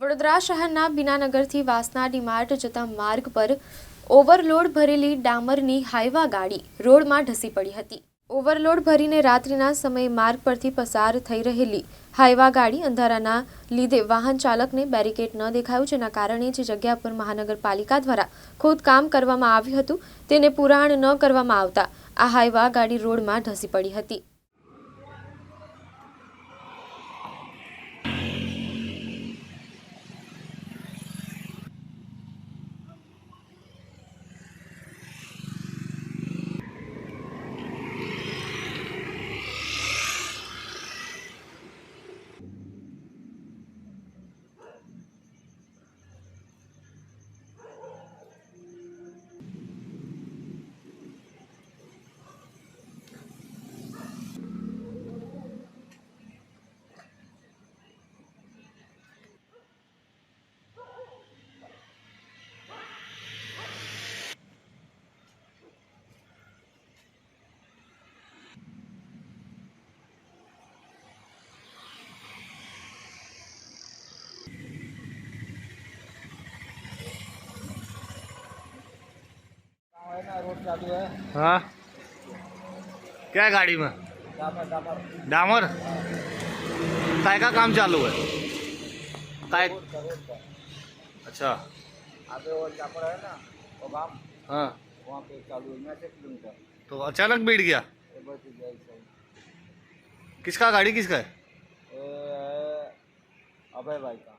વડોદરા શહેરના બીનાનગરથી વાસના ડીમાર્ટ જતા માર્ગ પર ઓવરલોડ ભરેલી ડામરની હાઈવા ગાડી રોડમાં ઢસી પડી હતી। ઓવરલોડ ભરીને રાત્રિના સમયે માર્ગ પરથી પસાર થઈ રહેલી હાઈવા ગાડી અંધારાના લીધે વાહન ચાલકને બેરિકેડ ન દેખાયું, જેના કારણે જે જગ્યા પર મહાનગરપાલિકા દ્વારા ખોદકામ કરવામાં આવ્યું હતું તેને પુરાણ ન કરવામાં આવતા આ હાઈવા ગાડી રોડમાં ઢસી પડી હતી। रोड चालू है। हाँ, क्या है गाड़ी में? डामर। काय का काम चालू है? काय? अच्छा, आगे वो चापर है ना, वो गांव, हाँ, वहाँ पे चालू है 9 किलोमीटर। तो अचानक बैठ गया। ये बस गया सही। किसका गाड़ी किसका है? अभय भाई का।